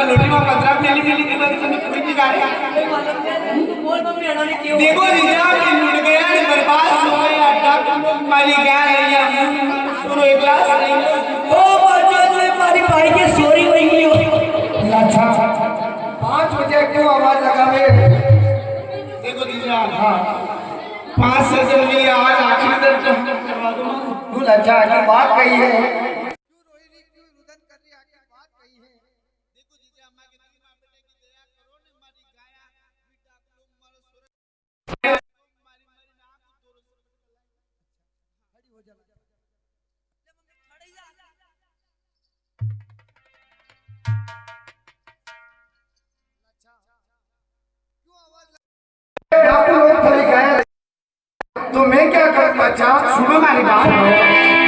लोटी में 15 मिली मिली की बंद में कोई नहीं गाड़ी देखो जीजा मैं लूट गया नहीं बर्बाद हो गया डाकू मारी गया नहीं सुनो एक ग्लास नहीं ओ बच्चा जो हमारी भाई के सोरी वही हो अच्छा 5 बजे क्यों आवाज लगावे देखो जीजा हाँ 5 से जल्दी आज आखिरी तक करवा दूँ तू अच्छा की बात कही है तो मैं क्या करूं बच्चा सुनो मेरी बात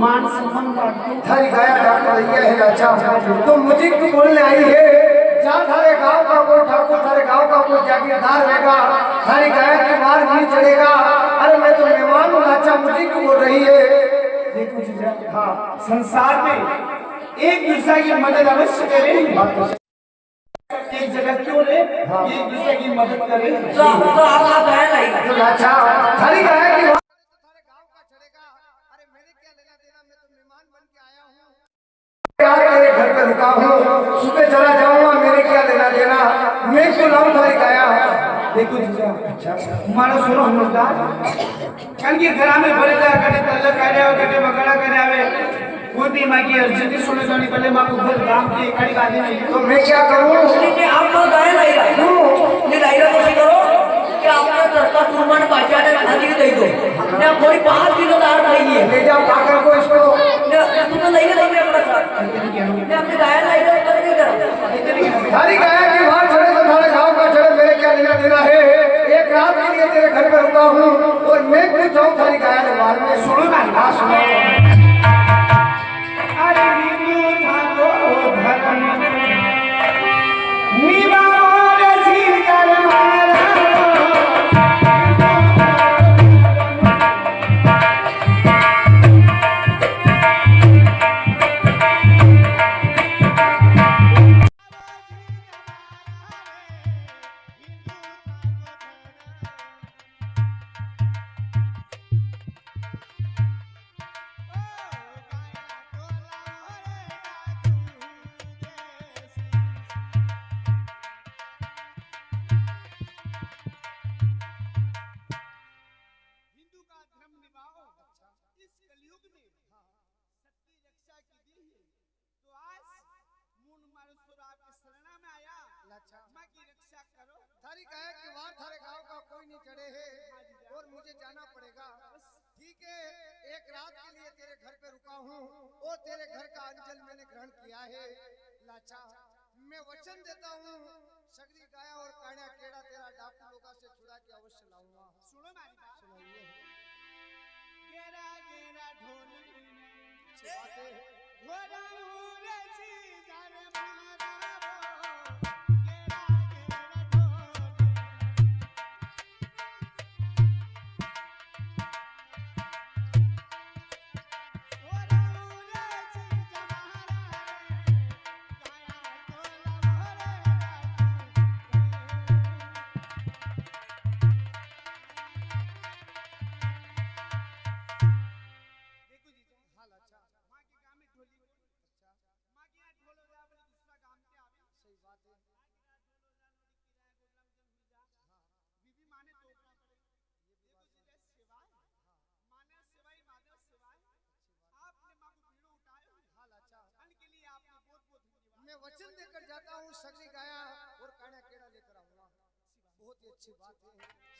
मान सम्मान थारी गाया डॉक्टर भैया है अच्छा तो मुझे क्यों बोलने आई है जा थारे गांव का कोई ठाकुर थारे गांव का कोई जागीरदार रहेगा थारी गाया के बाहर नहीं चलेगा अरे मैं तो मेहमान हूँ अच्छा मुझे क्यों बोल रही है देखो जीजा हाँ संसार में एक दूसरे की मदद अवश्य करें एक जगह क्यों ले एक दूसरे की मदद करें तो आप गाया नहीं अच्छा थारी गाया की तेरे घर पे रुका हूँ सुबह चला जाऊंगा मेरे क्या लेना देना मैं क्यों लाऊं थारी गाया देखो जीजा अच्छा हमारा सुनो हमदार कल के घर में बड़े कटे तल्ला करे और कटे बकड़ा करे आवे कोई मां की अर्जी सुने जानी पहले मां को घर गांव की खड़ी गादी नहीं तो मैं क्या करूं नहीं आप तो गाया नहीं नहीं डायरा कोशिश करो कि आपने सरकार सुरमान बाजा ने खाली दे दो ना कोई 5 किलो दाल खाइए ले जाओ पाकर को इसको तू तो नहीं ले अपना साथ मैं अपने गाया नहीं दो पर नहीं करो थारी गाया की बात छोड़े तो थारे गांव का छोड़े मेरे क्या लेना देना है एक रात के लिए तेरे घर पे रुका हूँ और मैं क्यों जाऊँ थारी गाया के बाहर में सुनो ना बात सुनो अरे नीलू था वो घर में नीवा मोरे सी कर मारा थारी गाया की बात थारे गांव का कोई नहीं चढ़े है और मुझे जाना पड़ेगा ठीक है एक रात के लिए तेरे घर पे रुका हूँ और तेरे घर का अंजल मैंने ग्रहण किया है लाचा मैं वचन देता हूँ सगरी गाया और कान्या केड़ा तेरा डाकू लोगा से छुड़ा के अवश्य लाऊंगा सुनो मेरी बात सुनाइए गेरा गेरा ढोल बातें घोड़ा उड़े सी घर मारा वचन देकर जाता हूँ सगली गाया और काना केड़ा लेकर आऊंगा। बहुत ही अच्छी बात है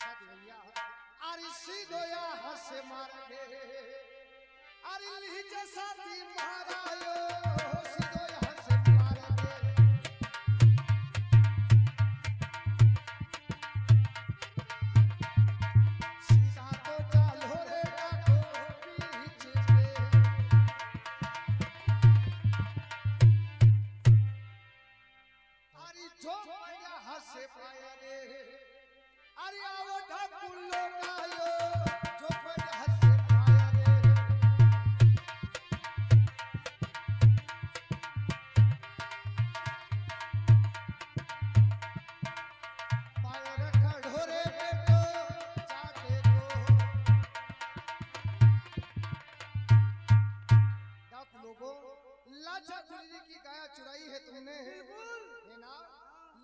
साथी भैया। अरे सीधोया हंसे मारे अरे लीजे साथी महारायो सीधोया हंसे मारे सीधा तो चालो रे डाको बीच में अरे जो बढ़िया हंसे पाया रे अरे आओ ढाकुर लोग आयो जो बढ़िया हंसे पाया रे पाया रखा ढोरे बेटो जाके को डाकू लोगों लाचा चुरी की गाया चुराई है तुमने है ना।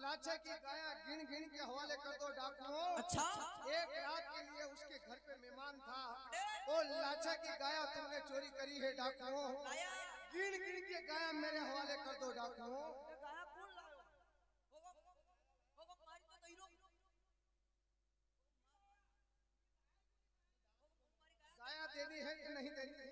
लाचा की गाया गिन गिन के हवाले कर दो डाकुओं। अच्छा एक रात के लिए उसके घर पे मेहमान था और लाचा की गाया तुमने चोरी करी है डाकुओं। गिन गिन के गाया मेरे हवाले कर दो डाकुओं। गाया देनी है कि नहीं देनी है?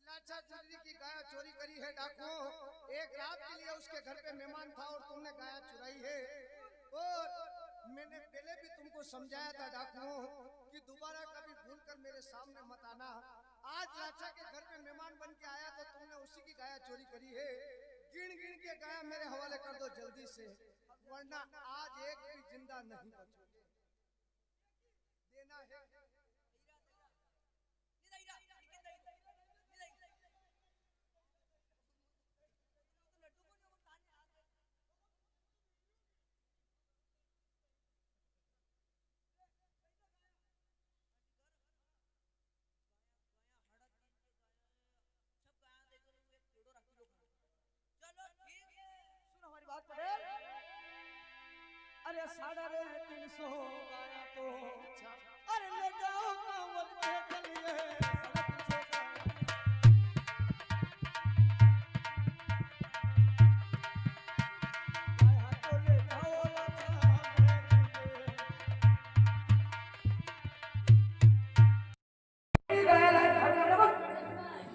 लाचा चुरी की गाया चोरी करी है डाकुओं। एक रात के लिए उसके घर पे मेहमान था और तुमने गाया चुराई है। और मैंने पहले भी तुमको समझाया था डाकुओं कि दोबारा कभी भूल कर मेरे सामने मत आना। आज लाचा के घर पे मेहमान बन के आया तो तुमने उसी की गाया चोरी करी है। गिन गिन के गाया मेरे हवाले कर दो जल्दी से, वरना आज एक भी जिंदा नहीं बचोगे। देना है हमारी बात पटेल। अरे 350 गाया तो अरे ले जाओ कांवड़ के गलिए 350 गाया तो ले जाओ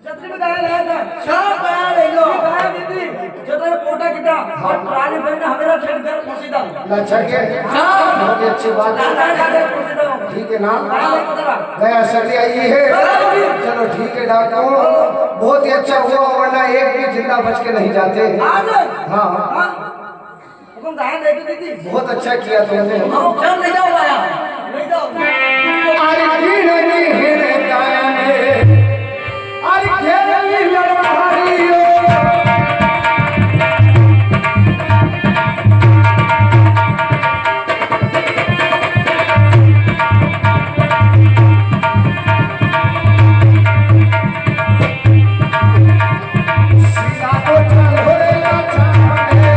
जतरी में गाया लाया था सब गाया ले लो गाया दीदी जतरे पोटा किटा और ट्राली पर ना हमेरा ठेक कर पोसीदा अच्छा के बहुत अच्छी बात है। ठीक है ना गया सगली आई है। चलो ठीक है डाकू बहुत ही अच्छा हुआ, वरना एक भी जिंदा बच के नहीं जाते। हाँ हुकुम गाया दे दीदी बहुत अच्छा किया तुमने। हम चल ले जाओ गाया ले जाओ अरे गिननी है गाया ने अरे खेली लड़ाइयो सीधा तो चल होएगा चाहे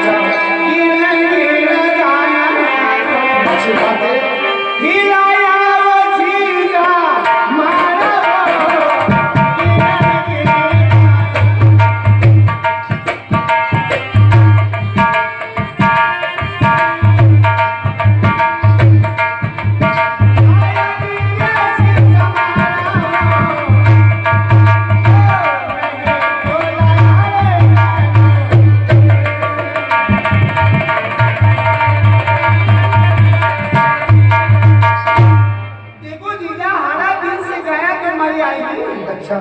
गिण गिण गाया अच्छी बात है। हिलाया वो झींगा मारा गिण गिण देखो जीजा हाड़ा दिल से गया तो मरी आएगी अच्छा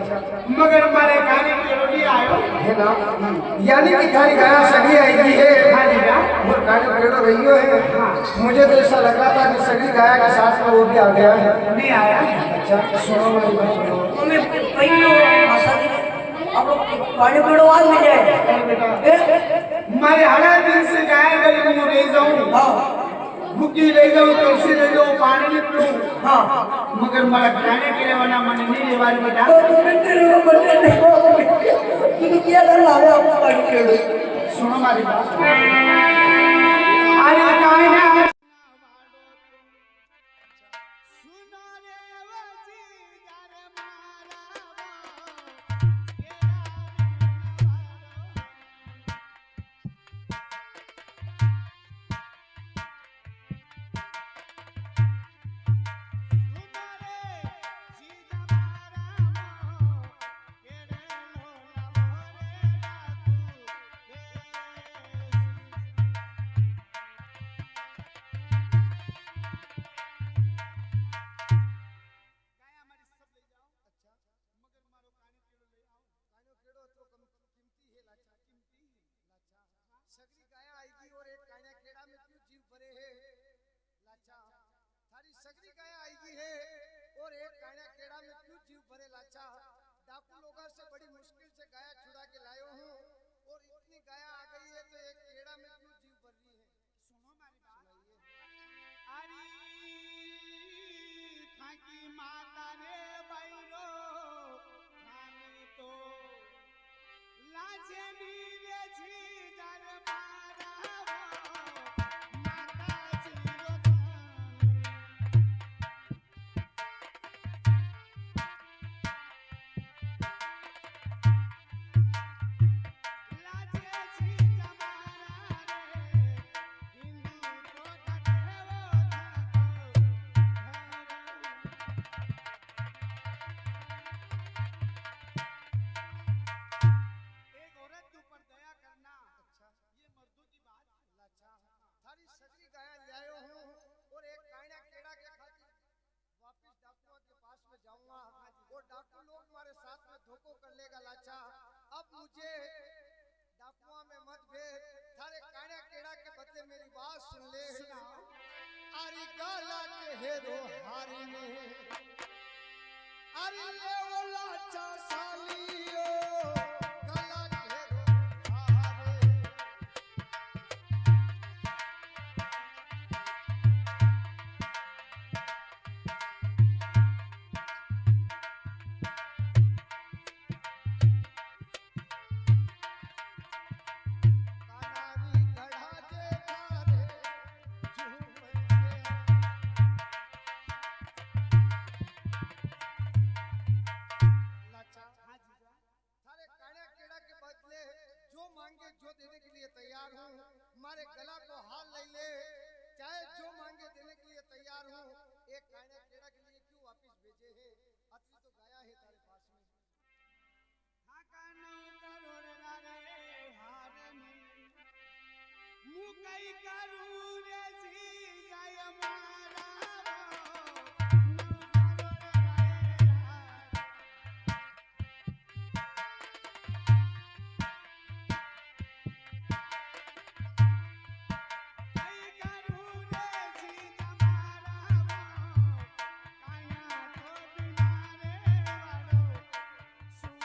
मगर मारे गाने की रोटी आयो है ना, यानी कि थारी गाया सगी आएगी है। हाँ जीजा और गाने पेड़ो रही है। मुझे तो ऐसा लगा था कि सगी गाया के साथ में वो भी आ गया है। नहीं आया अच्छा सुनो मेरी बात सुनो। मम्मी पहिलो भाषा दी अब गाने पेड़ो आवाज मिल जाए मारे हाड़ा दिल से गाया गली में रह जाऊं हाँ भूखी रह जाऊं तुलसी रह जाऊं पानी नहीं पीऊं हाँ मगर मारा गाने के लिए वना मन नहीं ले वाली बेटा तो तुमने तेरे को बंदे देखो तू क्या कर लावे आपको गाने पेड़ो सुनो हमारी बात अरे कान्हा सुनो रे वजी गर मारा सगरी गाया आएगी और एक कान्या खेड़ा में क्यों जीव भरे है लाचा थारी सगरी गाया आएगी है और एक कान्या खेड़ा में क्यों जीव भरे लाचा डाकू लोगों से बड़ी मुश्किल से गाया छुड़ा के लायो हूँ और इतनी गाया आ गई है तो एक खेड़ा में क्यों जीव भर रही है सुनो हमारी बात अरे थाकी माता रे बैरो थानी तो लाजे नीरे छी दर मारा माता जीरो लाजे छी जमारा रे हिंदू को कटेवो एक औरत के ऊपर दया करना अच्छा ये मर्दों की बात अच्छा थारी सगरी गाया लायो हूँ और एक कान्या केड़ा के खातिर वापस डाकुआ के पास में जाऊंगा और डाकू लोग हमारे साथ में धोखो कर लेगा लाचा अब मुझे डाकुआ में मत भेज थारे कान्या केड़ा के बदले मेरी बात सुन ले आरी गाला के हेरो हारी में अरे ले वो लाचा सालियो गाला के हेरो हारे कानारी गढ़ा जे थारे झूम के लाचा हाँ जीजा थारे कान्या केड़ा के बदले जो मांगे जो देने के लिए तैयार हूँ हमारे गला को हाल ले ले चाहे जो मांगे देने के लिए तैयार हूँ एक कान्या केड़ा के लिए क्यों वापस भेजे है अति तो गाया है तारे पास में हाँ कानू करोड़ रे हार में मुकई करू रे जी गाय मारा नौ करोड़ रे हार कई करू रे जी जमारा कान्या तो बिना रे वाड़ो सुन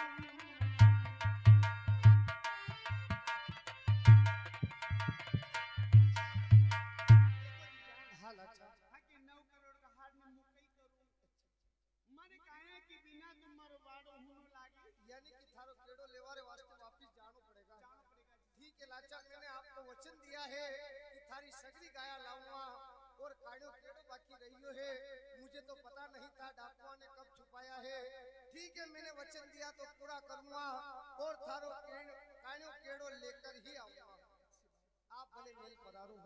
हाल अच्छा सगरी गाया लाऊंगा और काड़ो केड़ो बाकी रहियो है मुझे तो पता नहीं था डाकुआ ने कब छुपाया है। ठीक है मैंने वचन दिया तो पूरा करूंगा और थारो काड़ो केड़ो लेकर ही आऊंगा। आप भले मेल पधारो।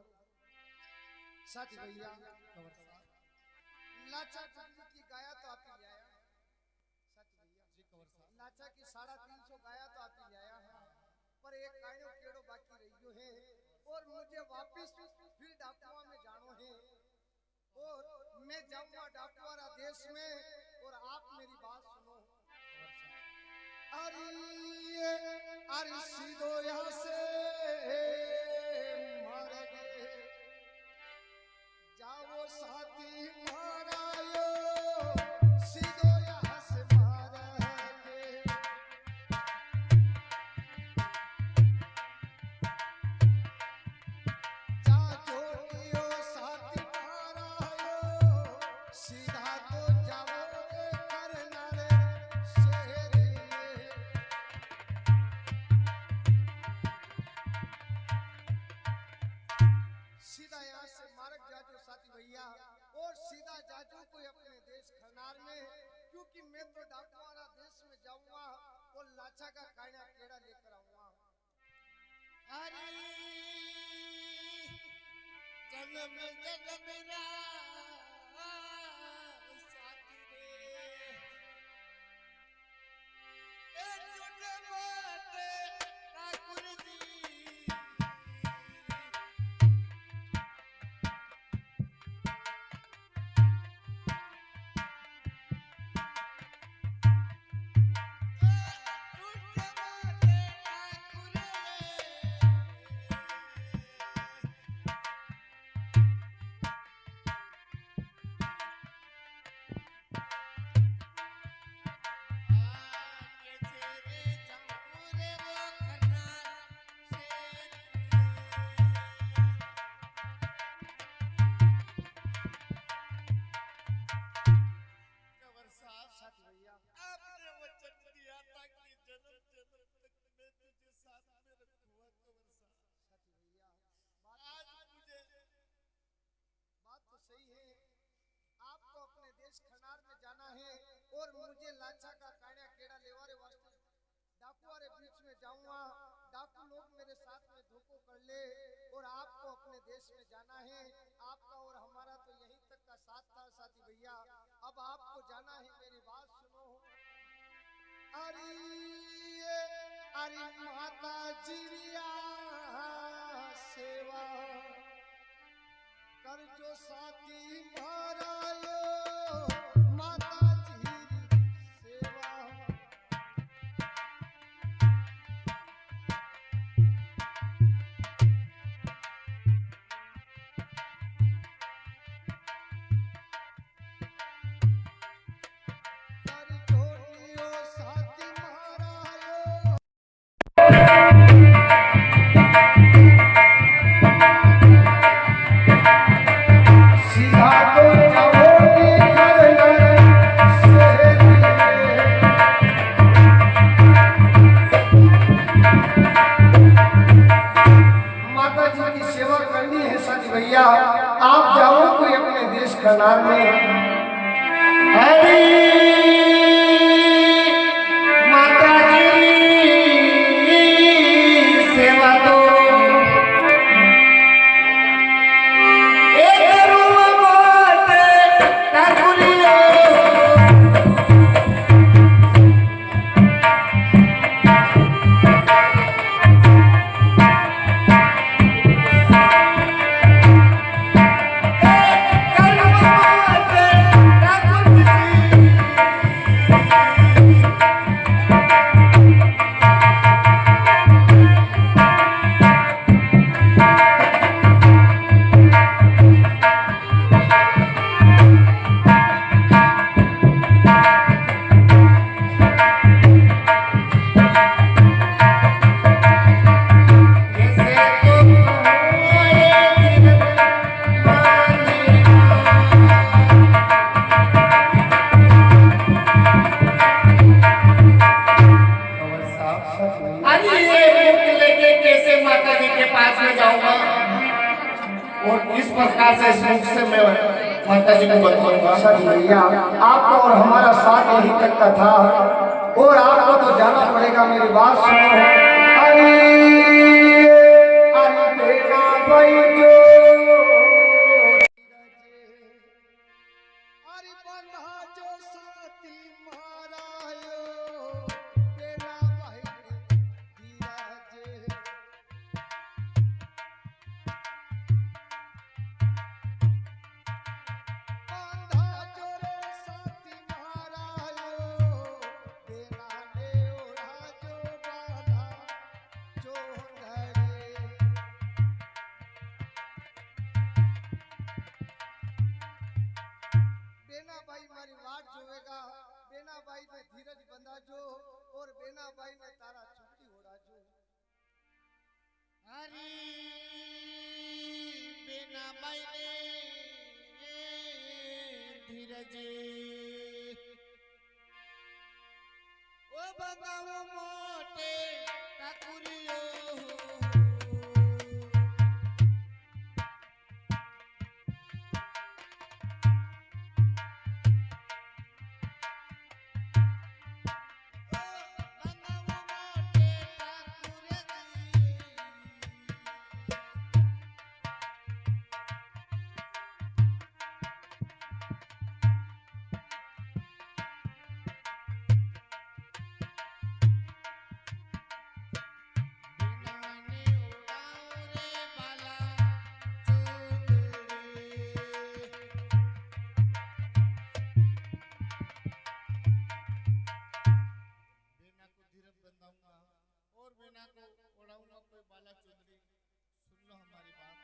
सच भैया लाचा की गाया तो आप ही ले आया। सच भैया जी कवर साहब लाचा की 350 गाया तो आप ही ले आया है पर एक काड़ो केड़ो बाकी रहियो है और मुझे वापस फिर डाकुआ में जानो है और मैं जाऊंगा डाकुआरा देश में और आप मेरी बात सुनो। अरे सीधो यहाँ से मारे जाओ साथी मारायो सीधो यहाँ से मारे सीधा तो जाओ करना रे शेरे सीधा यहाँ से मार्ग जाजो साथी भैया और सीधा जाजो कोई अपने देश खरनार में क्योंकि मैं तो डाकुआरा देश में जाऊंगा और लाचा का काड़ा केड़ा लेकर आऊंगा। अरे जन्म जन्म साथी रे ए जुने माते ठाकुर जी खरनार में जाना है और मुझे लाचा का काड़ा केड़ा लेवारे वास्ते डाकुआरे बीच में जाऊंगा। डाकू लोग मेरे साथ में धोखो कर ले और आपको अपने देश में जाना है। आपका और हमारा तो यहीं तक का साथ था साथी भैया अब आपको जाना है मेरी बात सुनो। अरे माता जीरिया सेवा कर जो साथी मारायो माता जी सेवा कर जोड़ियो साथी मारायो सीधा तो जाओगे करना शेरे माता जी की सेवा करनी है सच भैया आप जाओ कोई अपने देश खरनार में। माता जी सेवा तो किस प्रकार से इस मुख से मैं माता जी को बताऊंगा। सर भैया आपको और हमारा साथ यही तक का था और आपको तो जाना पड़ेगा। मेरी बात सुनो। अरे अरे बेटा भाई जो अरे बंधा जो साथी मारायो बेना भाई धीराजे बंधा जो रे साथी मारायो बेना ने ओढ़ा जो बाला जो धरे बेना भाई मारी वाट जोवेगा। बेना भाई ने धीरज बंधा जो और बेना भाई ने तारा छुट्टी होड़ा जो हरी बेना भाई ने धीरज ओ बंगाओ मोटे ठाकुरियो और बेना को उड़ाऊंगा कोई बाला चुंदरी। सुन लो हमारी बात।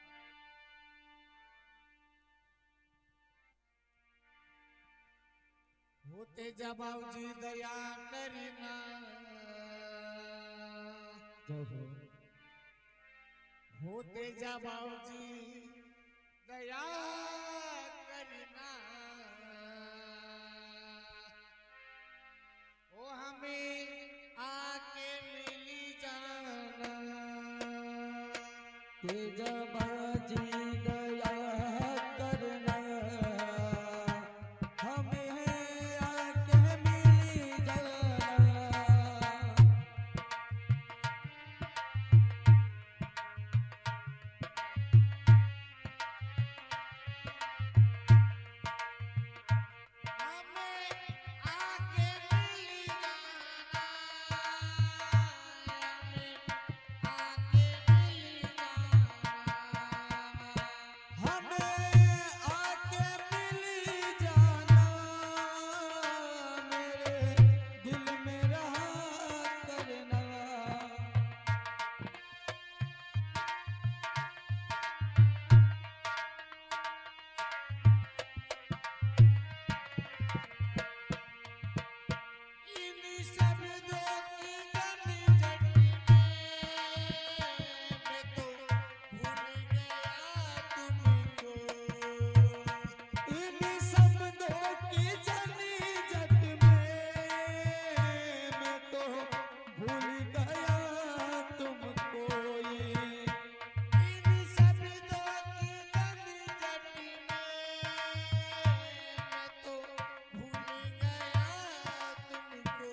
होते जबाव जी दया करना होते जबाव जी दया करना ओ हमें आके मिली जाना तेजबाजी दया करना हमें आके मिली जाना हमें आके मिली जाना हमें आके मिली जाना हमें आके मिली जाना मेरे दिल में रहा करना इन शब्दों की जमी जटी मैं तो भूल गया तुमको इन शब्दों की जनी जट में मैं तो भूल गया तुमको इन शब्दों की जमी जटी में मैं तो भूल गया तुमको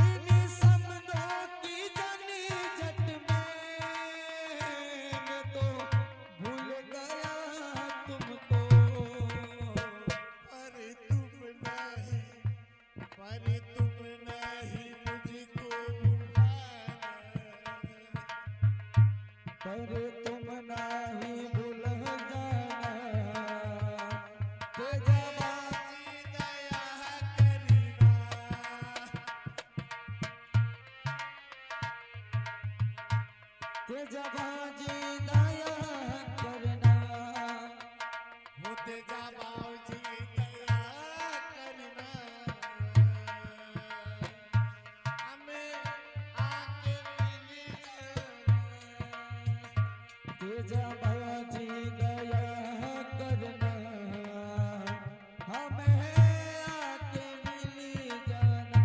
इन शब्दों की जनी जट में मैं तो भूल गया तुमको पर तुम नहीं मुझको भुलाना पर तुम नहीं भूल जाना तेजबाजी दया करना तेजबाजी दया करना होते जाबाओ जी दया करना हमें आके मिली जाना तेजबाजी दया करना हमें आके मिली जाना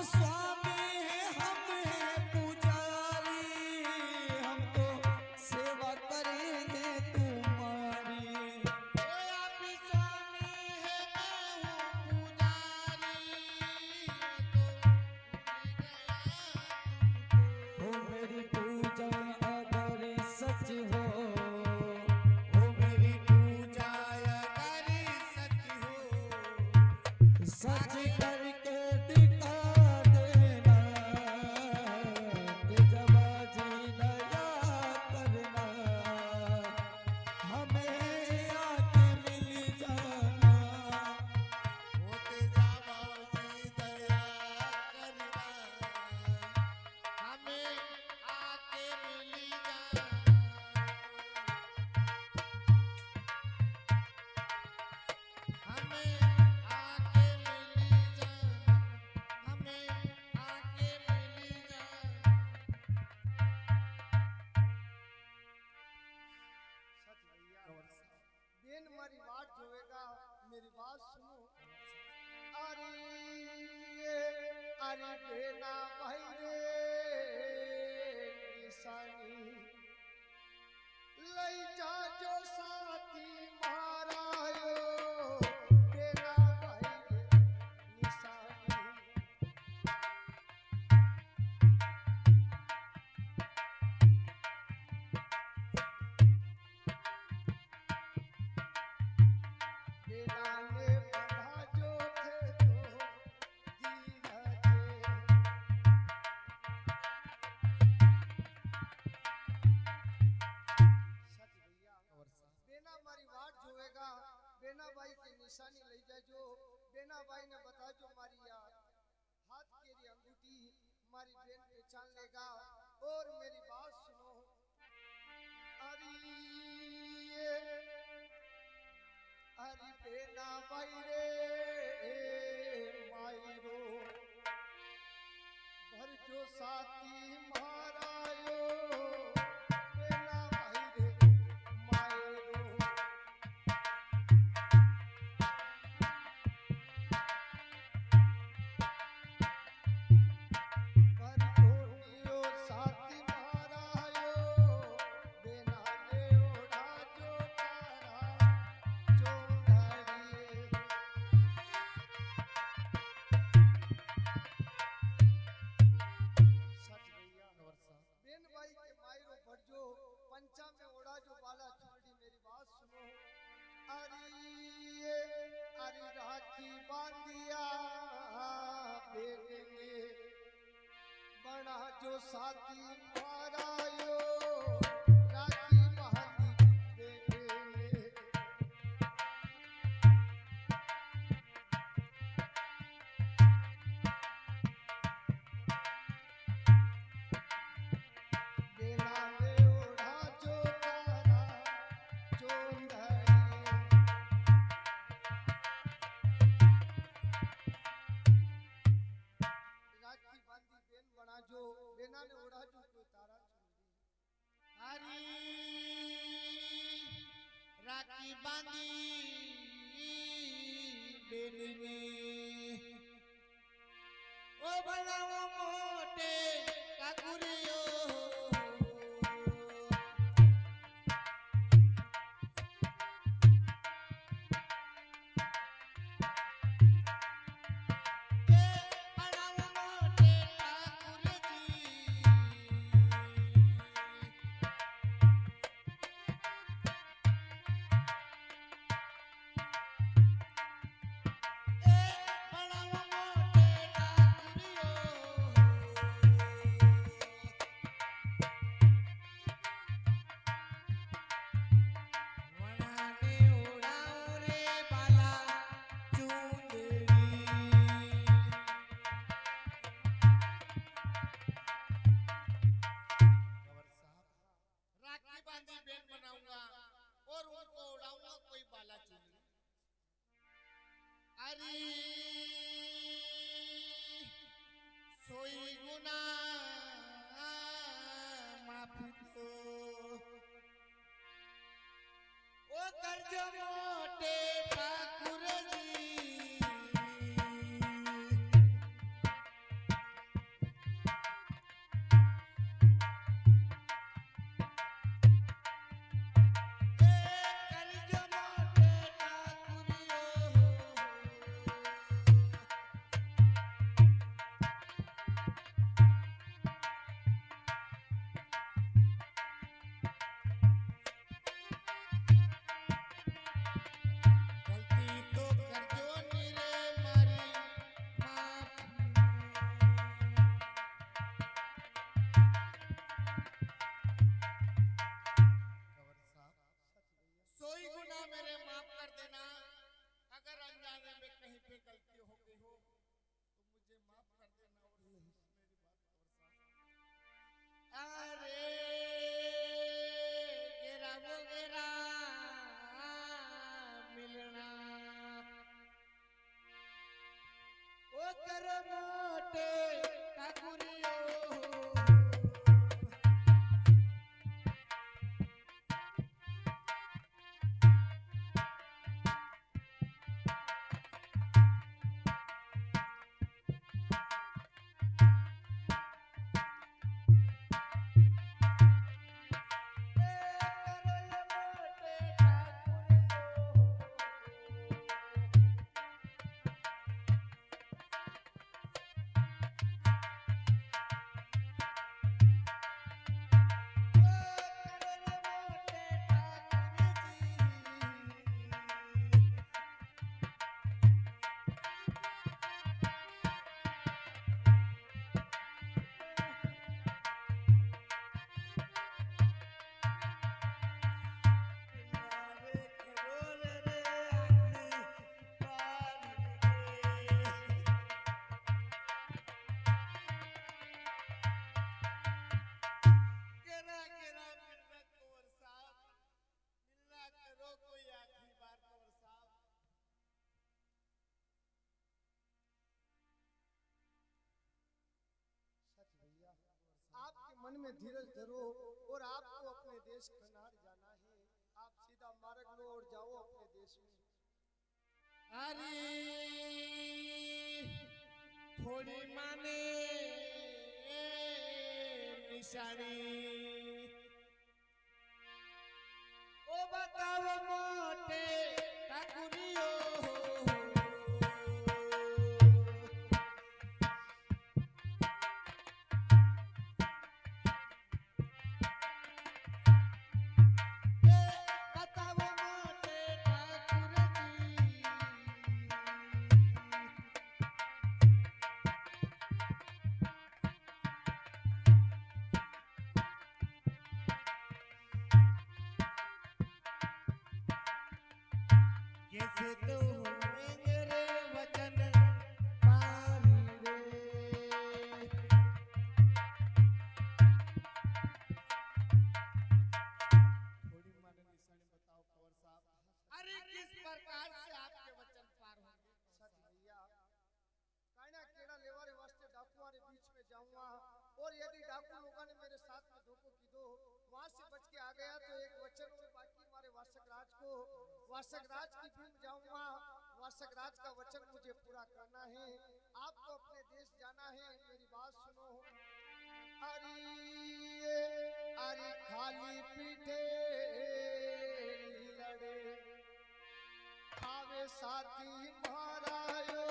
स्वामी हैं, हम हैं पुजारी, हम तो सेवा करेंगे तुम्हारी। आप स्वामी है मैं हूँ पुजारी, तो हो मेरी पूजा अगर सच हो, हो मेरी पूजा अगर सच हो सच करके दिखा देना, तेजबाजी नया करना, हमें आके मिल जाना। होते जाबाजी दया करना, हमें आके मिली जाना, हमें आके मिली जाना, हमें आके मिली जाना। सच भैया बेन मारी बात जोवेगा, मेरी बात सुनो। अरे अरे बेना भाई रे निशानी लई जा जो साथी मारायो, बेना भाई रे निशानी। बेना ने बंधा जो थे तो धीरजे। सच भैया बेना मारी वाट जोवेगा, बेना भाई की निशानी ले जाजो, बेना भाई ने बता जो मारी यार हाथ केरी अंगूठी मारी बेन पहचान लेगा। और मेरी बात सुनो। अरे अरे बेना भाई रे मायरो भर जो साथी मारायो, बेना भाई रे मायरो। भर जोनियो साथी मारायो, बेना ने ओढ़ा जो तारा चोंगाड़िए। सच भैया बेन भाई के मायरो भरजो पंचा में ओढ़ा जो बाला चूड़ी। मेरी बात सुनो। अरे राखी बांधिया बेन ने बना जो साथी मारायो, राखी बांधी बेन ने। बेना ने ओढ़ा जो तारा चोंगाड़िए। राखी बांधी बेन बना जो, बेना ने ओढ़ा जो कोई तारा चुंदी। हरी राखी बांधी बेन ने ओ बनाओ मोटे काकुरियो। अरे सोई गुना माफी दो ओ कर्ज मोटे ठाकुर जी। मन में धीरज धरो और आपको अपने देश करनाल जाना है। आप सीधा मार्ग लो और जाओ अपने देश में। अरे थोड़ी माने निशानी ओ बताओ मोटे ठाकुरियो बताओ मोटे ठाकुर जी कैसे तो होंगे रे वचन पारी रे थोड़ी माने निशानी बताओ कंवर साहब। अरे किस प्रकार से आपके वचन पार होंगे सच भैया कायना केड़ा लेवारे वास्ते डाकुआ रे बीच में जाऊंगा और यदि डाकू लोगों ने मेरे साथ में धोखो की दो वहां से बच के आ गया तो एक वचन और बाकी हमारे वासक राज को वासक राज की भीम जाऊंगा। वासक राज का वचन मुझे पूरा करना है। आपको अपने देश जाना है। मेरी बात सुनो। अरे खाली पीठे लड़े आवे साथी महारायो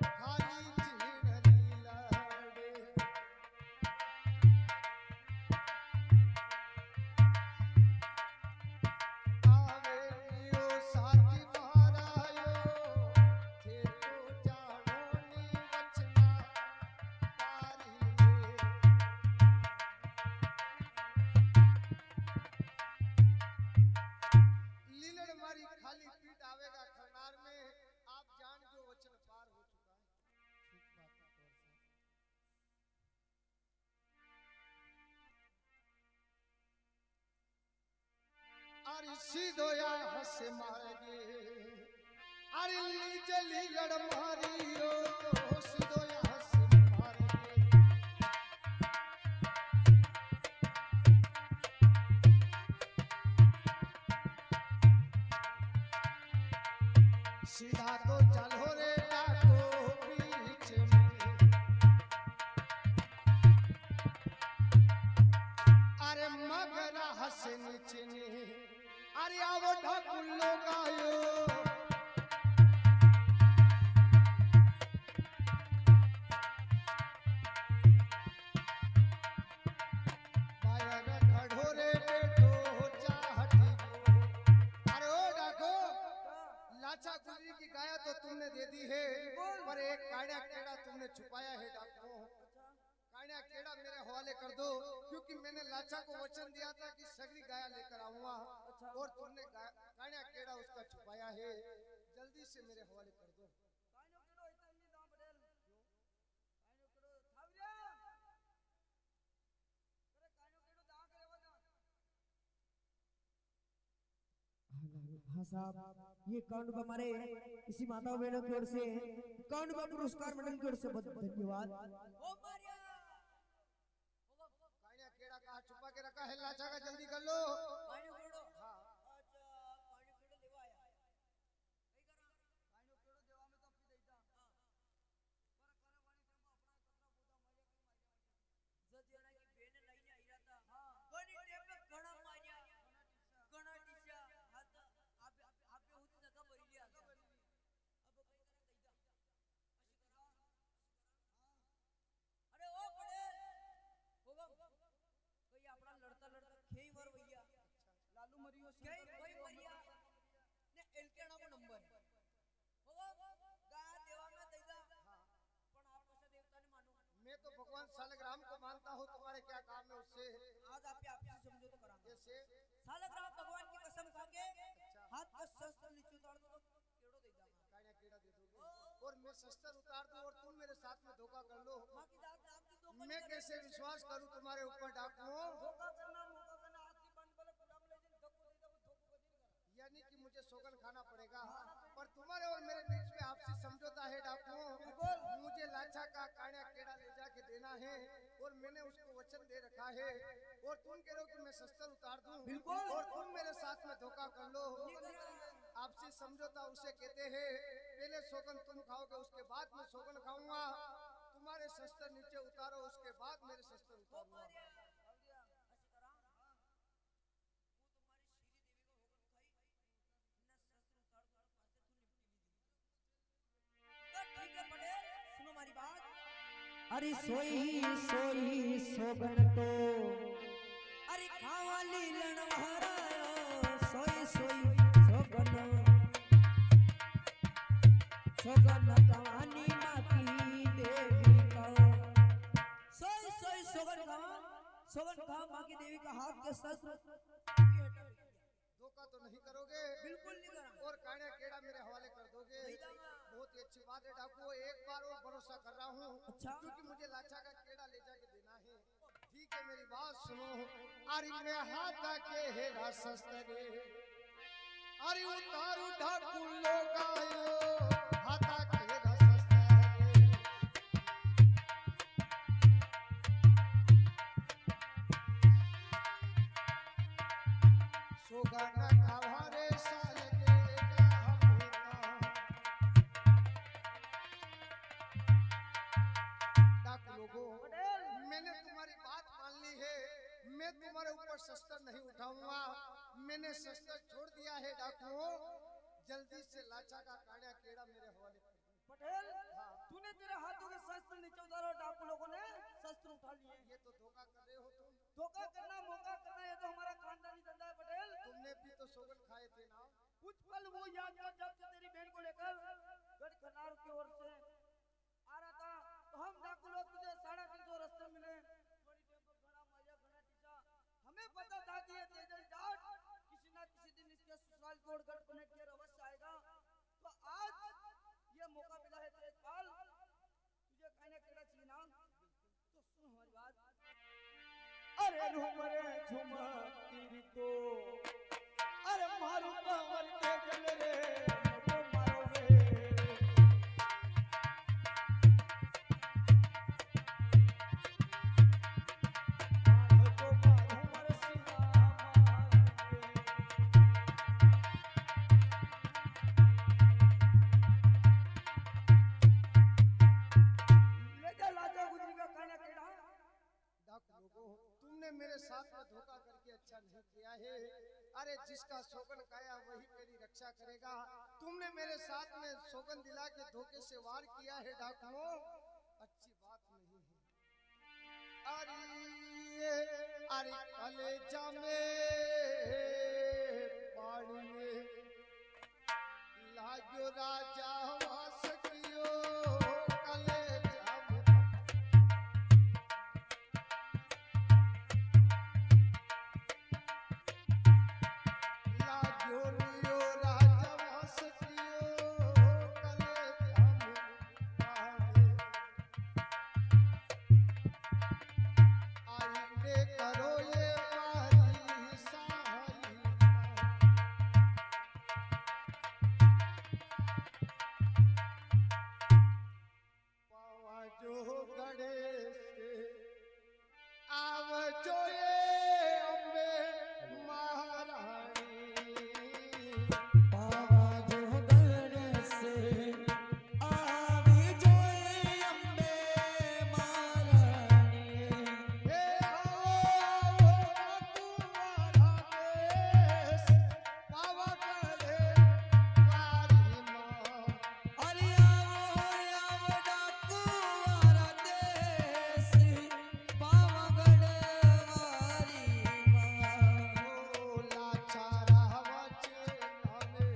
खाली चीड़ लड़े आवे नियो साथी महारायो थे तो जानो नी वचना पारी लीलड़ मारी खाली पीठ आवेगा खरनार में। आप जान जो वचन पार हो चुका है। ठीक बात है कंवर साहब। अरे सीधो या हंस मारेगे अरे लीजे लीलड़ मारियो तो सीधो या हंस मारेगे सीधा तो चलो रे डाको बीच में अरे मगर हंस नीचे अरे आवो ढाकुर लोग आयो बायर खड़ो रे बेटो चाहती को अरे ओ डाको लाचा गुजरी की गाया तो तुमने दे दी है पर एक काड़ा केड़ा तुमने छुपाया है डाको। काड़ा केड़ा मेरे हवाले कर दो क्योंकि मैंने लाचा को वचन दिया था कि सगरी गाया लेकर आऊंगा और तुमने काड़ा केड़ा उसका छुपाया है। जल्दी से मेरे हवाले कर दो। हाँ साहब ये काउंट हमारे इसी माता बहनों की ओर से काउंट का पुरस्कार मंडल की ओर से बहुत धन्यवाद। काड़ा केड़ा कहाँ छुपा के रखा है लाचा का जल्दी कर लो। हाँ लड़ता लड़ता खेई वर भैया लालू मरियो खेई कोई मरिया ने एलकेना को नंबर होगा गाया देवा में दैदा पण आप कैसे देवता ने मानो मैं तो भगवान सालग्राम को मानता हूँ। तुम्हारे क्या काम है उससे? आज आप ही समझो तो करांगे। जैसे सालग्राम भगवान की कसम खा के हाथ का शस्त्र नीचे उतार दो केड़ो दे दा काड़ा केड़ा दे दोगे और मैं शस्त्र उतार दूं और तुम मेरे साथ में धोखा कर लो। मां की दात आपकी तो मैं कैसे विश्वास करूं तुम्हारे ऊपर डाकुओं? धोखा करना मौका करना हाथ की बंद बोले गुलाम ले जन धक्को दे दो धोखो बदी करा यानी कि मुझे सौगन खाना पड़ेगा। पर तुम्हारे और मेरे बीच में आपसी समझौता है डाकुओं। मुझे लाचा का काड़ा केड़ा ले जाके देना देना है और मैंने उसको वचन दे रखा है और तुम कह रहे हो कि मैं शस्त्र उतार दूं बिल्कुल। और तुम मेरे साथ में धोखा कर लो। आपसी समझौता उसे कहते हैं। पहले सौगन तुम खाओगे उसके बाद मैं सौगन खाऊंगा। तुम्हारे शस्त्र नीचे उतारो उसके बाद मेरे शस्त्र उतारूंगा। सुनो हमारी बात। अरे सोई सोई सोगन तो अरे खावा लीलन हरायो सोई सोई सोगन सोगन कहानी माकी देवी का सोई सोई सोगन खा माँ की देवी का हाथ के शस्त्र धोखा तो नहीं करोगे? बिल्कुल नहीं करा। और कान्या केड़ा मेरे हवाले कर दोगे? बहुत ही अच्छी बात है डाकू। एक बार और भरोसा कर रहा हूँ। अच्छा। क्योंकि मुझे लाचा का केड़ा ले जाके देना है। ठीक है मेरी बात सुनो। अरे मैं हाथ के हेरा शस्त्र अरे उतारू डाकू लोग आयो हाथा के हेरा शस्त्र सोगन खावारे साल देगा हमें डाकू लोगों मैंने तुम्हारी बात मान ली है। मैं तुम्हारे ऊपर शस्त्र नहीं उठाऊंगा। मैंने शस्त्र छोड़ दिया है डाकुओं। जल्दी से लाचा का कान्या केड़ा मेरे हवाले कर दो। पटेल तूने तेरे हाथों के शस्त्र नीचे उतारो डाकू लोगों ने शस्त्र उठा लिए। ये तो धोखा कर रहे हो तुम। धोखा करना मौका करना ये तो हमारा खानदानी धंधा है पटेल। तुमने भी तो सौगन खाए थे ना। कुछ पल वो याद कर जब से तेरी बहन को लेकर गढ़ खनार की ओर से आ रहा था तो हम डाकू लोग तुझे 350 रास्ते मिले। बड़ी टेम्पो घड़ा मजा घड़ा टीचा। हमें पता था कि ये तेजल जाट किसी ना किसी दिन इसके ससुराल की ओर गढ़ कनेक्ट किया अवश्य आएगा। तो आज ये मौका मिला है तेजपाल तुझे कहने केड़ा चाहिए ना तो सुन हमारी बात। अरे झूमरे झूमती तो अरे मारू कंवर तेजल रे वो मारो रे तो मारू मर सिया ले जा लाजा गुजरी का खाना केड़ा। डाकू लोगों तुमने मेरे साथ में धोखा करके अच्छा नहीं किया है। अरे जिसका सौगन खाया वही मेरी रक्षा करेगा। तुमने मेरे साथ में सौगन दिला के धोखे से वार किया है डाकुओं। अच्छी बात नहीं है। अरे कलेजा में पानी में लाग्यो राजा वास कियो कलेजा में लाग्यो रियो राजा वास कियो कलेजा में पानी आईने करो ये मारी सारी पावा जो गणेश आव जो ये अम्बे महारानी पावा जो गणेश आवी जोए अम्बे महारानी हे आओ तुम्हारा देश पावा करे वारी माँ अरे आओ डाकू वाला देश पावागढ़ वाली माँ लाचारा वचे नामे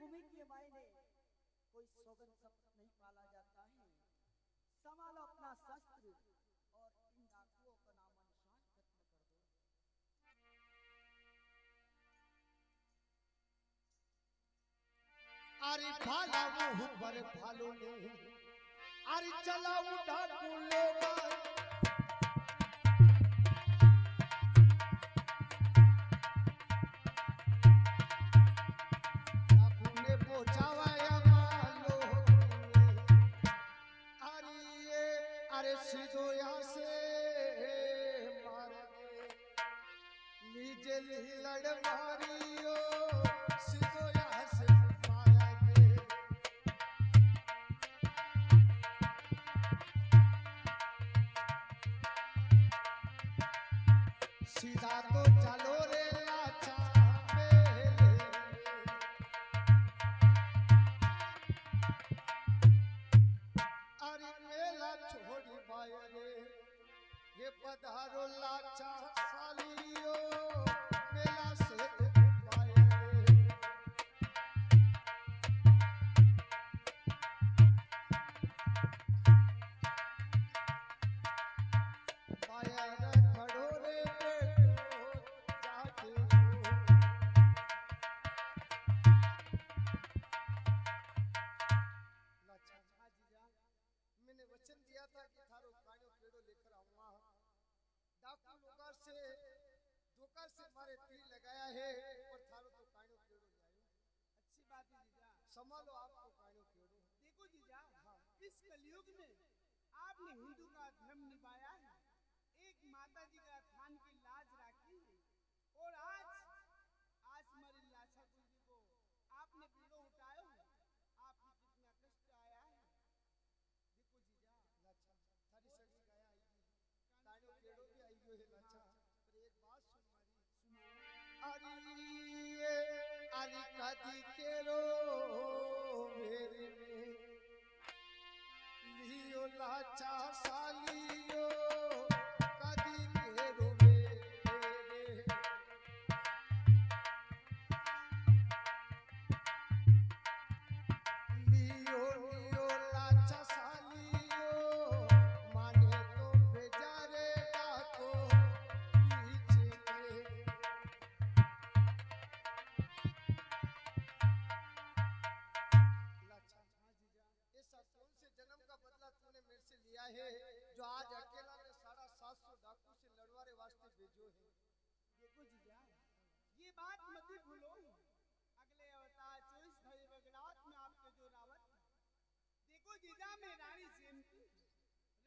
रणभूमि के मायने कोई सौगंध शब्द नहीं पाला जाता है। संभालो अपना शस्त्र और इन डाकुओं का नाम अनुसार खत्म कर दो। अरे भाला मुंह पर भालो नहीं, अरे चलाऊ डाकू लेना। डाकू ने पहुंचावाया मालो, अरे सीधो यहाँ से मारे नीचे लड़ मारियो, सीधो यहाँ से मारेंगे। सीधा तो चलो रे लाचा पहले, अरे मेला छोड़ी बायरे ये पधारो लाचा सालियो, मेला से बायरे। बायर खड़ो रे बेटो जाके हो। लाचा मैंने वचन दिया था कि थारो काणो केड़ो लेकर आऊंगा। डाकू लोगा से धोखा से मारे तीर लगाया है और थारो तो काणो केड़ो ले आयो। अच्छी बात है जीजा। संभालो आपको काणो केड़ो। देखो जीजा, इस कलयुग में आपने हिंदू का धर्म निभाया है, एक माता जी का थान की लाज राखी है, और आज हमारी लाछा कुंजी को आपने पीड़ो उठाया है, आपने कितना कष्ट आया है। देखो जीजा, लाचा थारी सगी गाया आईगी, काणो केड़ो भी आईगो है लाचा। पर एक बात सुन मारी, अरे कदी केरो मेरे में लियो लाचा सालियो, कदी केरो मेरे। लियो लियो लाचा सालियो, माने तो बेचारे डाको पीछे के। लाचा ऐसा कौन से जन्म का बदला तूने मेरे से लिया है जो आज अकेला ने 750 डाकू से लड़वारे वास्ते भेजो है। देखो जीजा, ये बात मत ही भूलो, अगले अवतार 24 भरे बगड़ावत में आपके जो रावत था। देखो जीजा, मैं रानी सेमती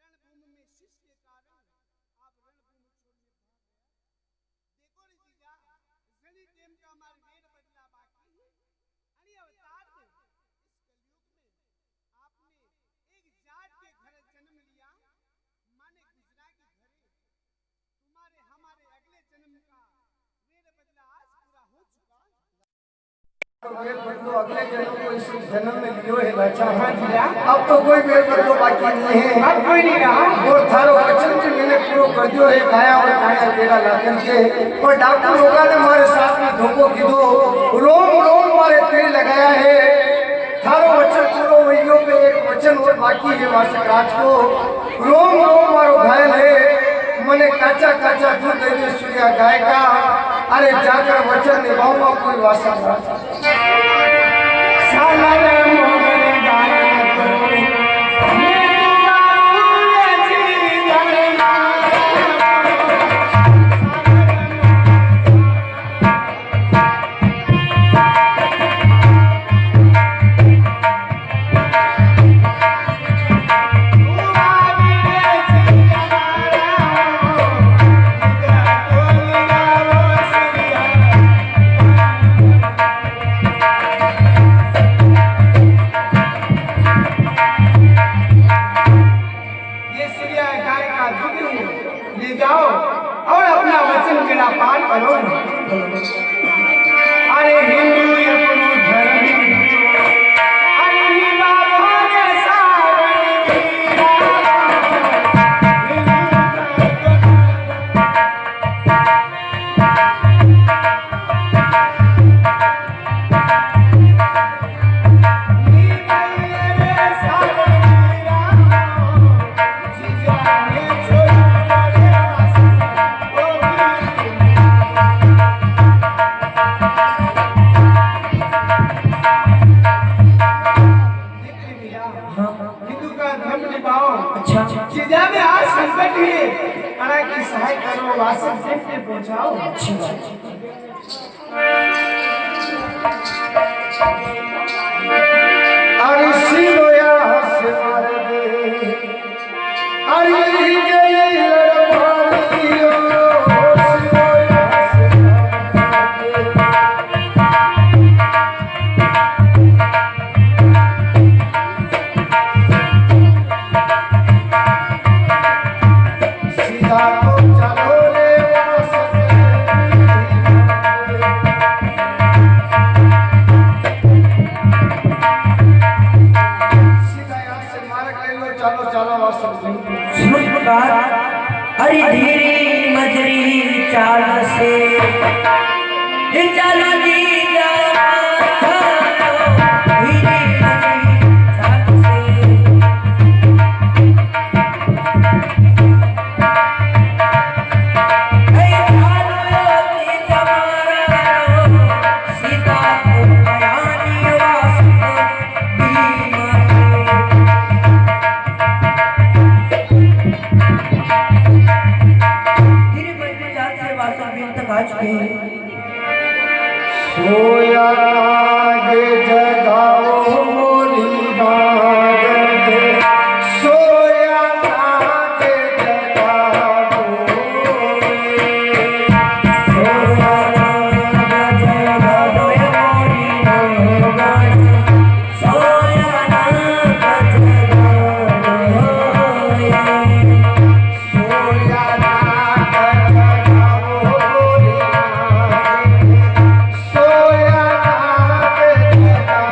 रणभूमि में शिष्य के कारण आप रणभूमि छोड़ने भाग गया। देखो रे जीजा, जनी टेम का हमारे वेद बदला बाकी है। अरे अवतार में इस कलयुग में आपने एक जाट के घर जन्म लिया, माने गुजरा के घरे। तुम्हारे हमारे अगले जन्म का वेद बदला आज पूरा हो चुका है। मेरे बदलो अगले जन्म को इस जन्म में लियो है लाचा। अब तो कोई मेरे बदलो बाकी नहीं है, अब कोई नहीं रहा। और थारो वचन से मैंने पूरा कर दियो है, गाया और गाया तेरा लाखन के। और डाकू लोगा ने हमारे साथ में धोखो कीधो, रोम रोम मारे तीर लगाया है। थारो वचन पूरो वहियो पे एक वचन और बाकी है वासक राज को। रोम रोम मारो घायल है, मने काचा काचा दूध दे सूर्या गाय का। अरे जाकर वचन निभाऊंगा कोई वासक राज। साला रे मोरे गाया को हुए कड़ा की सहाय करो, वासक देव के पहुंचाओ। अच्छी बात। अरे सिलोया से मार दे, अरे जय लड़वालियो, सिलोया से मार दे। सीधा तो चलो रे वासक सीधा यहाँ से मार्ग ले लो, चलो चलो वासक अरे धीरे मजरी चाल से चलो जीजा धीरे मजरी चाल से सीता को बयानी वासुदेव धीरे मजरी चाल से वासुदेव तक आ चुके हैं। सोया गे जगाओ मोरी बाग गे, सोया गे जगाओ सोया गे जगाओ मोरी बाग गे, सोया गे जगाओ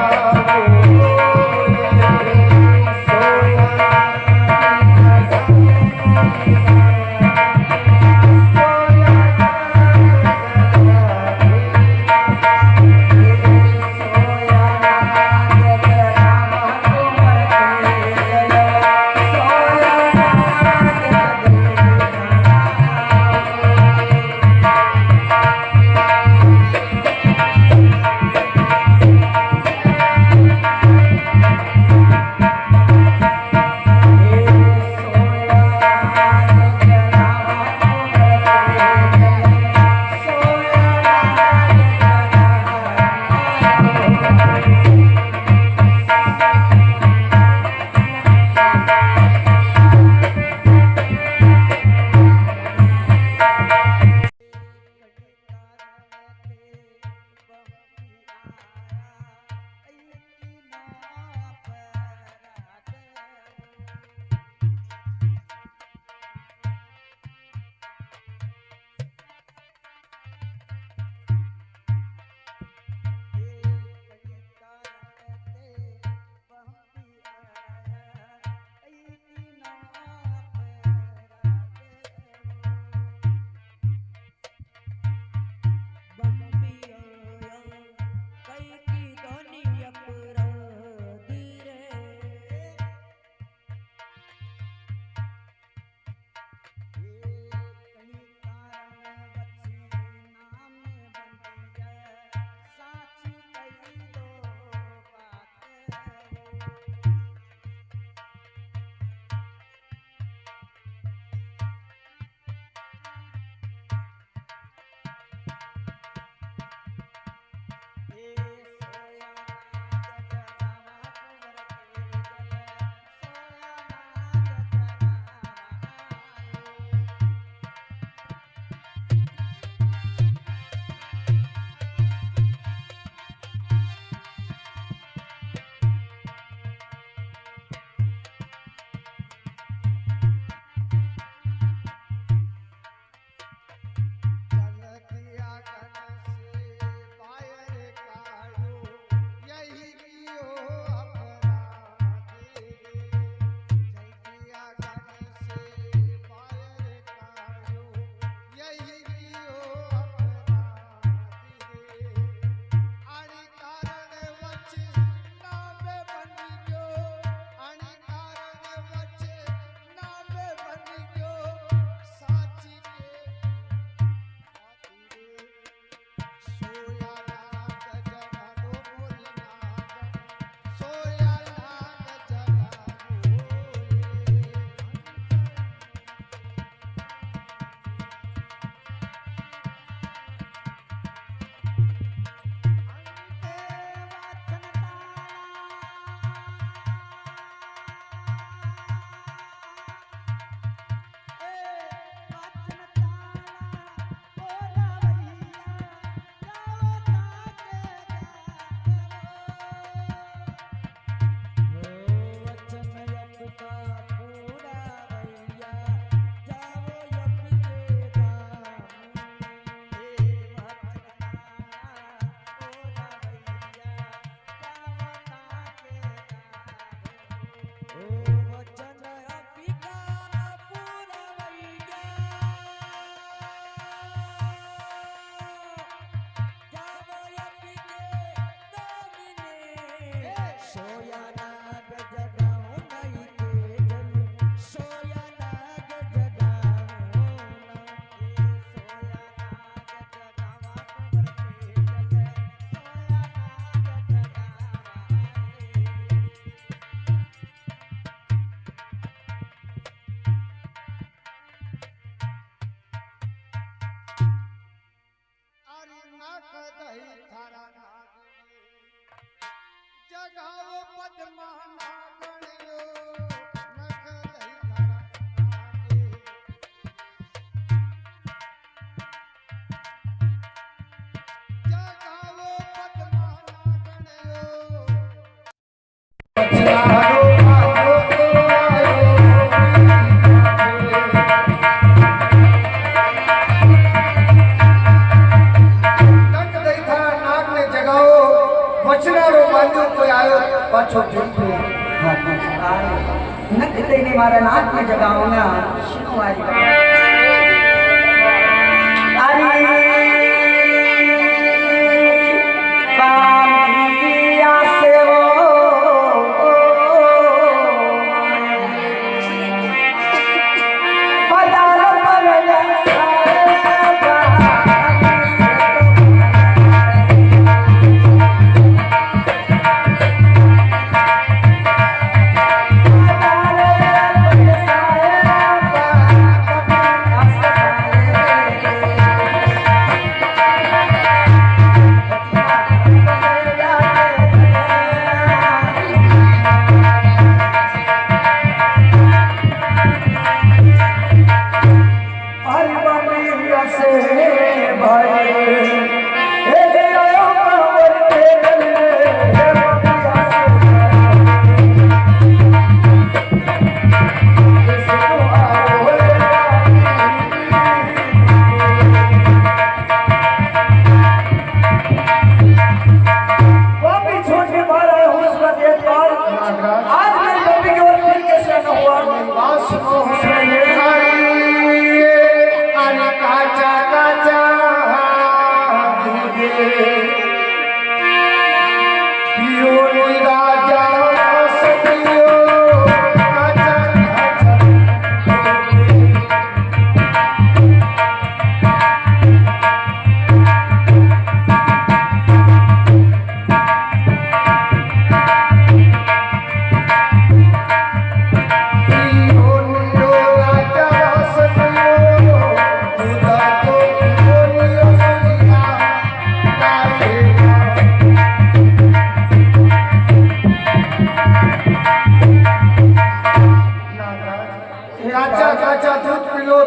जगाओ पद्माना गणयो नख दही धारा आगे। जगाओ पद्माना गणयो बचनारो भागो के आयो नक दई थारा नाक ने जगाओ बचनारो बांधो कोई आयो पाछो झूठे नक देने मारा नाक में जगाऊंगा शुरू आई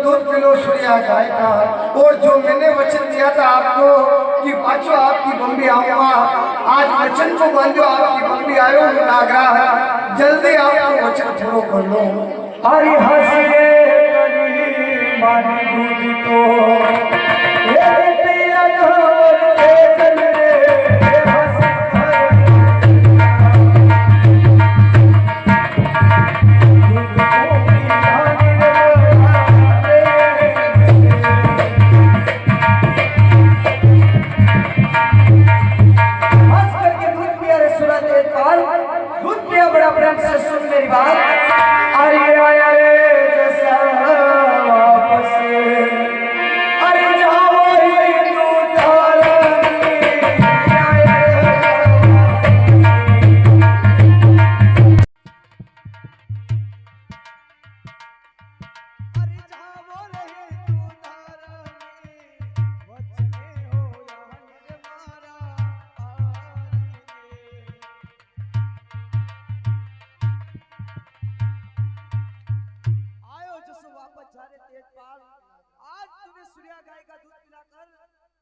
दूध पिलो सूर्या गाय का। और जो मैंने वचन दिया था आपको कि पाछो आपकी बम्बी आऊंगा, आज वचन को बांधो आपकी बम्बी आयो हूँ नागरा, जल्दी आपको वचन पूरो कर लो। हरि हंसिए करी मानी दूध तो ये पिया घोर के चल रे हंस करके दूध पिया रे सूरज देवपाल, दूध पिया बड़ा प्रेम से सुन मेरी बात। अरे आया रे जैसा वापस अरे जाओ रे तू धारनी आया रे। अरे जावो रहे तू धारनी वचने हो यार मारा आयो जसो वापस जा रे तेजपाल, आज तूने सूर्या गाय का दूध पिलाकर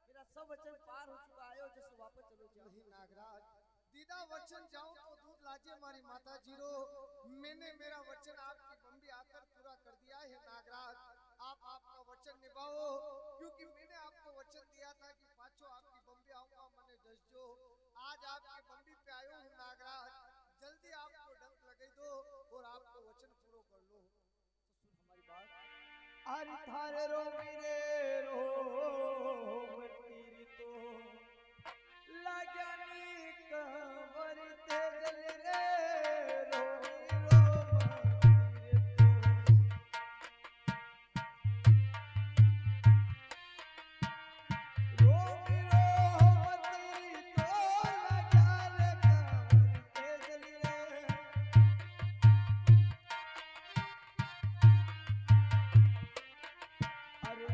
मेरा सब वचन पार हो चुका। आयो जसो वापस चलो जाओ। नहीं नागराज, दीदा वचन जाऊं तो दूध लाजे मारी माता जीरो। मैंने मेरा वचन आपकी बम्बी आकर पूरा कर दिया है नागराज, आप आपका वचन निभाओ, क्योंकि मैंने आपको वचन दिया था कि पाछो आपकी बम्बी आऊंगा मने दसजो। आज आपकी बम्बी पे आयो हूं नागराज, जल्दी आपको डंक लगा दो और आपको वचन पूरा कर लो। तो सुन हमारी बात। अरे थारे रो मेरे रो तेरी तो लगानी कवर ते जल रे रो अरे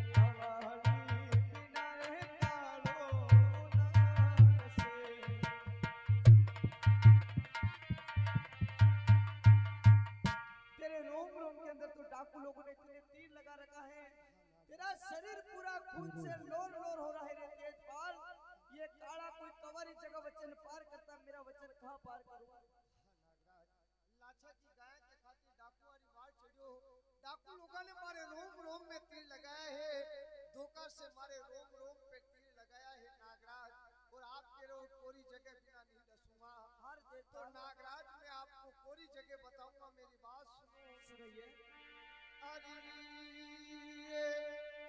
खून से लोर लोर हो रहा है रे तेजपाल। ये काला कोई कवारी जगह वचन पार करता, मेरा वचन कहाँ पार करूं? लाछा की गाय के खातिर डाकू वाली वार चढ़ियो। डाकू लोगों ने मारे रोम रोम में तीर लगाया है, धोखा से मारे रोम रोम पे तीर लगाया है नागराज। और आपके रो कोरी जगह बिना नहीं दसूंगा। तो नागराज मैं आपको कोरी जगह बताऊंगा, मेरी बात सुनो। सुनिए। अरे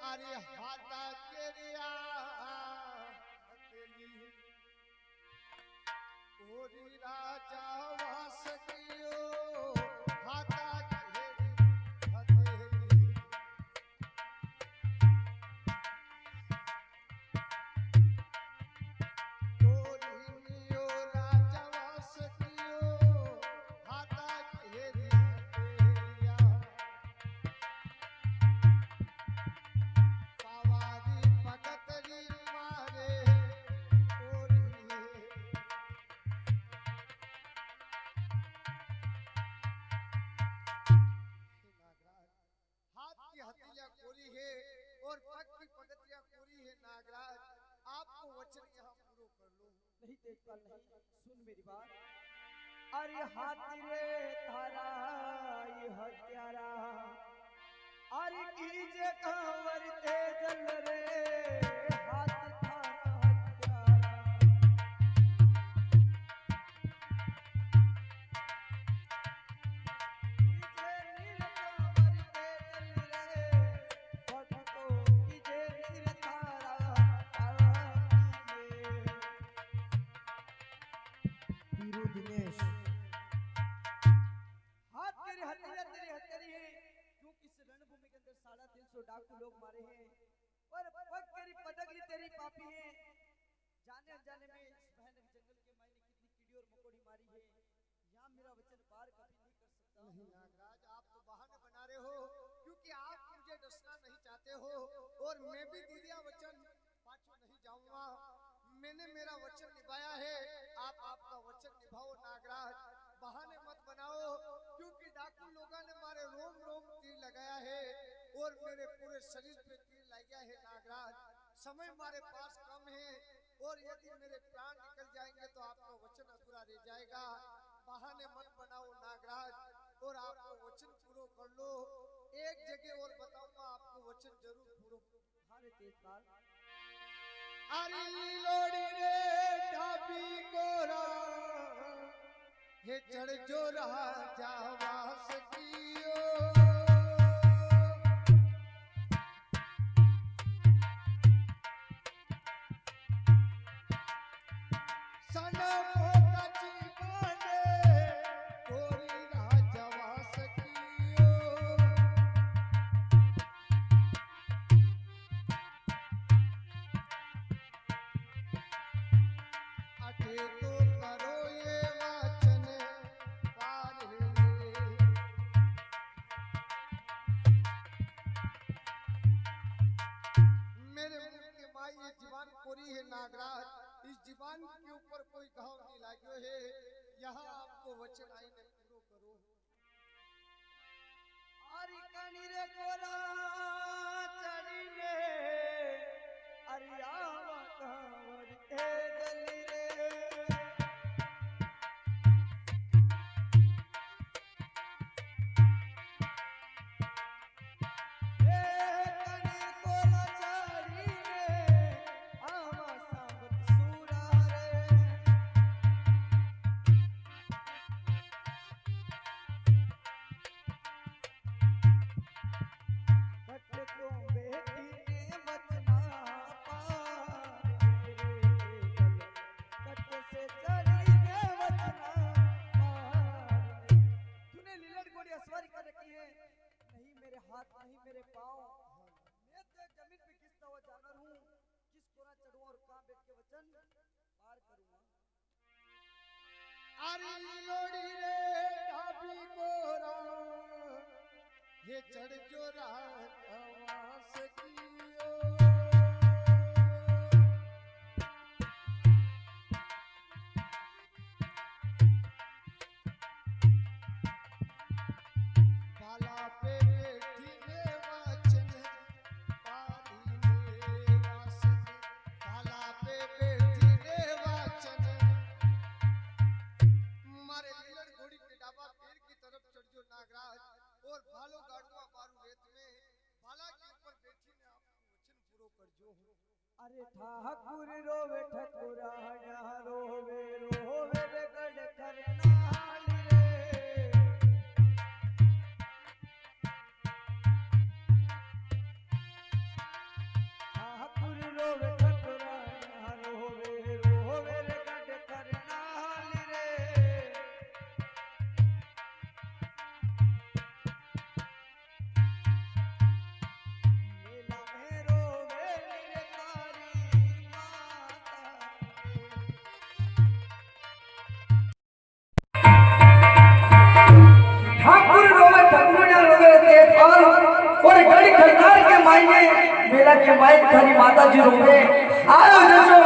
अरे हाथा केरिया हथेली कोरी राजा वास कियो हाथा केरी हथेली कोरी नियो राजा वास कियो हाथा केरी हथेलिया पावारी भगतरी मारे कोरी हाथ की हथेलियां कोरी है और पग की पगतियां कोरी है नागराज। आपको वचन यहाँ पूरा कर लो। नहीं तेजपाल नहीं, सुन मेरी बात। अरे हाथी रे थारा ये हत्यारा, अरे कीजे कंवर तेजल रे हाथ थारा हत्यारा। कीजे नीर कंवर तेजल रे भक्तो कीजे नीर थारा कीजे। वीरू दिनेश हाथ तेरी हथेलियां तेरी हथेली है, क्योंकि इस रणभूमि के अंदर 350 डाकू लोग मारे हैं और पग तेरी पदगली तेरी पापी है। जाने अनजाने में इस भयानक जंगल के मायने कितनी कीड़ी और मकोड़ी मारी है, यहाँ मेरा वचन पार कभी नहीं कर सकता। नहीं नागराज, आप तो बहाने बना रहे हो, क्योंकि आप मुझे डसना नहीं चाहते हो। और मैं भी दे दिया वचन, पाछू नहीं जाऊंगा। मैंने मेरा वचन निभाया है, आप आपका वचन निभाओ नागराज। बहाने मत बनाओ, क्योंकि डाकू लोगों ने मारे रोम रोम तीर लगाया है और मेरे पूरे शरीर पे तीर लग गया है नागराज। समय हमारे पास कम है और यदि मेरे प्राण निकल जाएंगे तो आपका वचन अधूरा रह जाएगा। बहाने मत बनाओ नागराज और आपको वचन पूरा कर लो। एक जगह और बताऊंगा, आपको वचन जरूर पूरा। हाँ रे तेजपाल। अरे लोड़ी रे ढाबी कोरा हे चढ़ जो राजा वास कियो सन मोका जीवाने कोरी राजा वास कियो अठे तो करो ये वचन पारे मेरे मुंह के माई ये जीवान कोरी है नागराज। इस जीवान के ऊपर कोई घाव नहीं लाग्यो है। यहाँ आपको वचन आईने पूरो करो। अरे कनी रे कोरा चढ़ीने अरे आवा कंवर तेजल रे। कनी कोरा चढ़ीने आवा सांबत सूरा रे। घट को बेटी ने बचना पार रे तेजल, घट से चढ़ी ने बचना पार। तूने लीलड़ घोड़ी सवारी कर रखी है, नहीं मेरे हाथ नहीं मेरे पाँव। मैं तो जमीन पे घिसता हुआ जानवर हूँ, किस कोना चढ़ूं और कहाँ बैठ के वचन पार करूंगा। अरे लोड़ी रे ढाबी कोरा ये चढ़ जो राजा वास कियो बाला पे बैठी ने वचन पारी ने अरे ठाकुर रोवे ठकुराना रोवे रोवे रे गड़ करनाल रे ठाकुर रोवे ठकुराना रोवे रोवे रे गड़ करनाल रे मेला में रोवे रे तारी माता ठाकुर रोवे ठकुरना रोवे तेजपाल और गड़ी खरनार के मायने मेला के मायने थारी माता जी रोवे आयो जो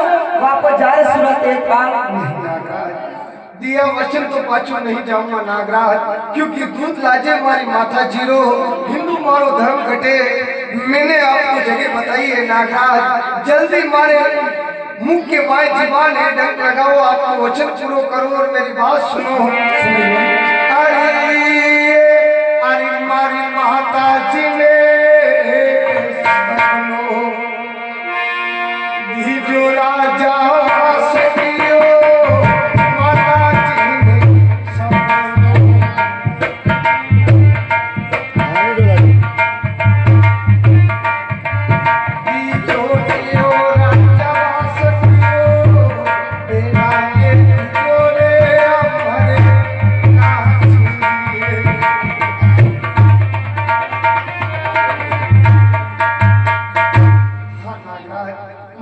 वापस जाए सुरा तेजपाल दिया वचन तो पाछो नहीं जाऊंगा नागराज, क्योंकि दूध लाजे मारी माथा जीरो हिंदू मारो धर्म घटे। मैंने आपको जगह बताई है नागराज, जल्दी मारे मुंह के बाएं जीवान है डंक लगाओ, आपको वचन पूरा करो और मेरी बात सुनो। अरे अरे मारी माता जी ने जो राजा सदियो माता जी ने जो दियो राजा सदियो तेरा ये जो रे हमारे नाची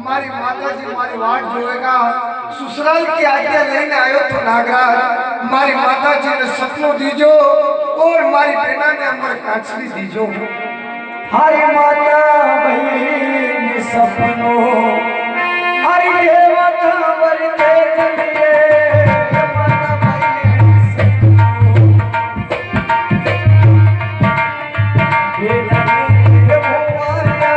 मारी माता जी मारी वाट जोएगा, ससुराल की आज्ञा लेने आयो तो नागराज मारी माता जी ने सपनों दीजो और मारी बेना ने अमर कांचली दीजो। हरि माता बहन सपनो हरि देवता बरते चलिए माता बहन सपनो बेटा ने भुआया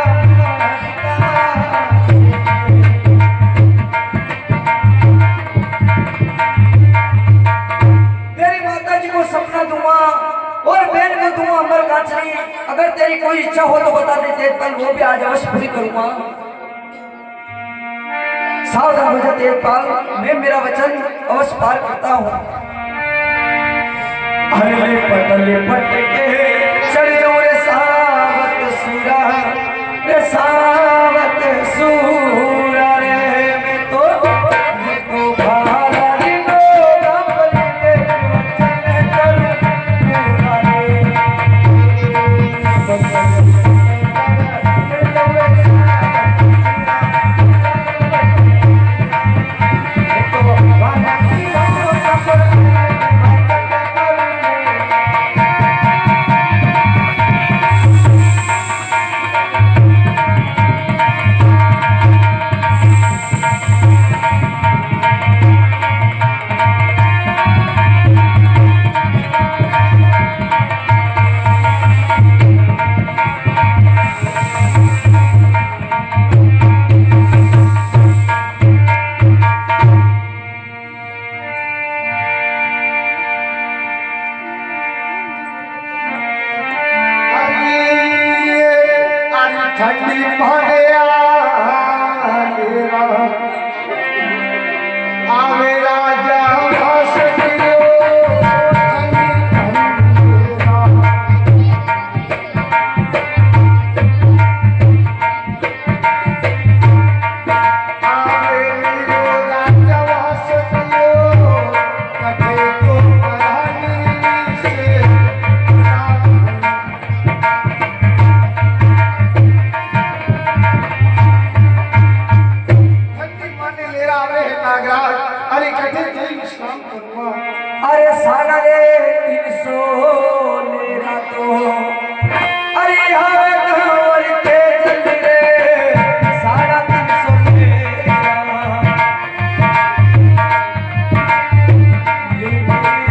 तेरी माता जी को सपना दूंगा और बहन को दूंगा अमर कांचली। अगर तेरी कोई इच्छा हो तो बता दे तेजपाल, वो भी आज अवश्य पूरी करूंगा। सावधान हो जा तेजपाल, मैं मेरा वचन अवश्य पार करता हूँ। अरे पटले पटके चढ़ जाऊं रे सावत सूरा रे सावत सूरा रे मैं तो भाला रे नो गंबली के वचन करूं मेरा रे ठंडी भरे आवे राजा सदियो अरे साना रे 300 लेरा तो अरे हवे कंवर के जल्दी रे साना 300 लेरा लीली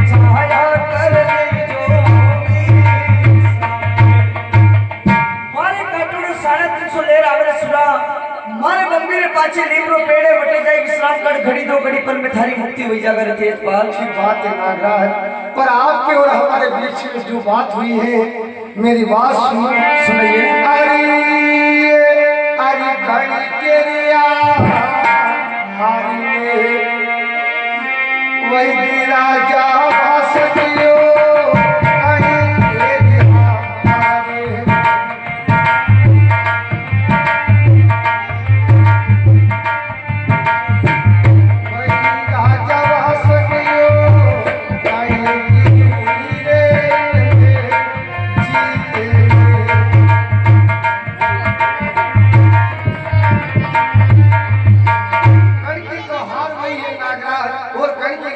छाया कर ली जो मारे कटुड़ 350 लेरा आवरे सुरा मारे गंभीर पाछे लीमरो पेड़े वटे जाए विश्राम कर घड़ी दो घड़ी पर में थारी मुक्ति हुई जाकर तेजपाल की बात है नागराज, पर आपके और हमारे बीच में जो बात हुई है मेरी बात सुनिए। सुनिए अरे अरे घड़ी केरिया हारी वही राजा वासुदेव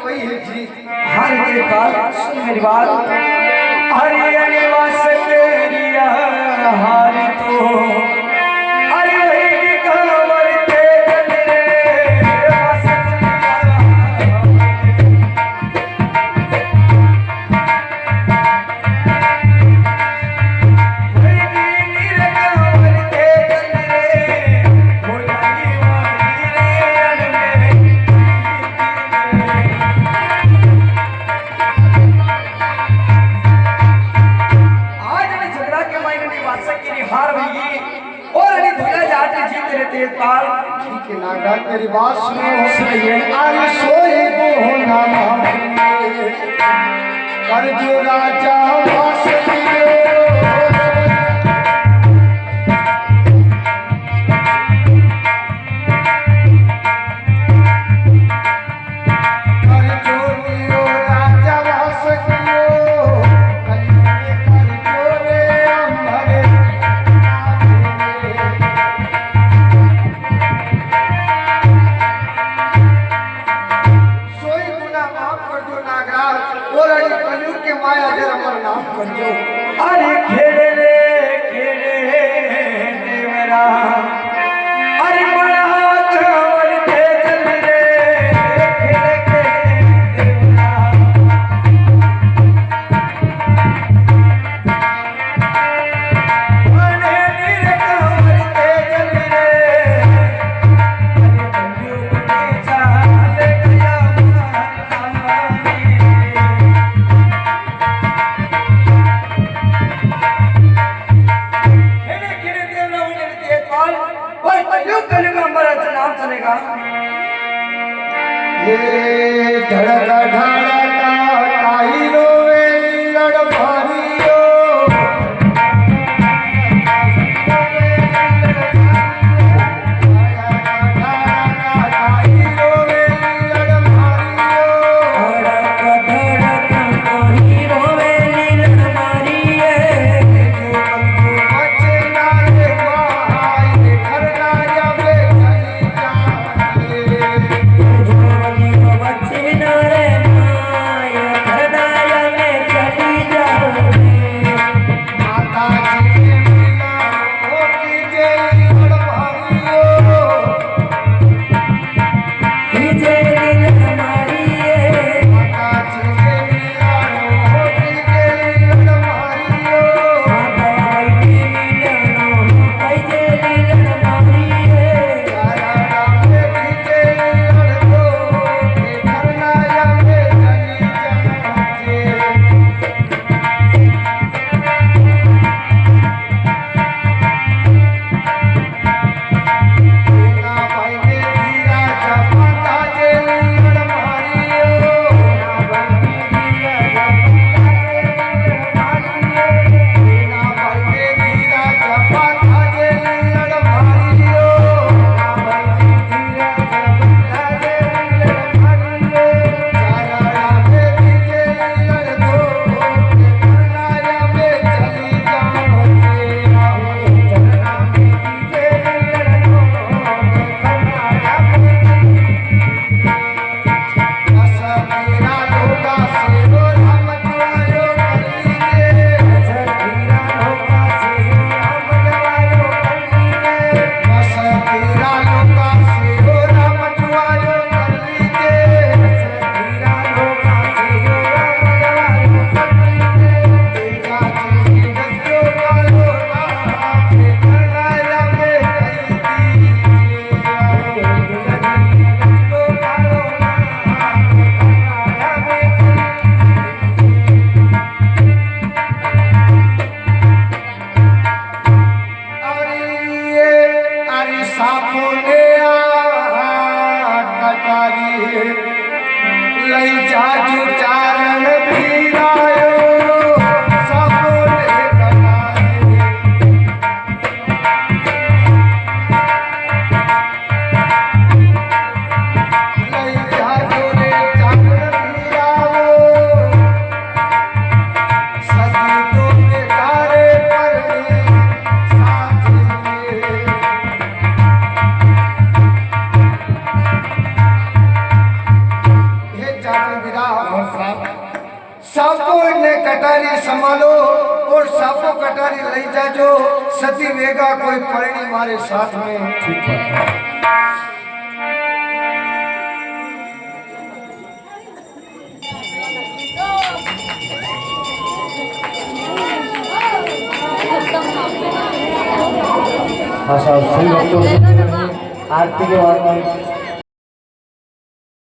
हार के पाल सुन मेरी बात अरे अरे वास तेरिया हार तो अरे वही की खबर ते चल रे वास तेरी बात सुनो अरे सोई बोना कर जो राजा वासुदेव अरे खेड़े देवरा अरे बड़ा खबर ते चल रे खेड़े देवरा बड़े नीर खबर ते चल रे अरे बंदूक के चाल गया नाम चलेगा ये धड़का धड़का ताई रोवे लड़ भारियो बच्चे नारे जाजू चारण पीरायो सबोले कटारे लई जाजू रे चारण पीरायो सदी तो बेकारे करनी साथी हे चारण गिरा और सापो ने कटारी संभालो और सापो कटारी लई जाजो सती वेगा कोई परणी मारे साथ में ठीक है हाँ साहब सही वक्त आरती के बाद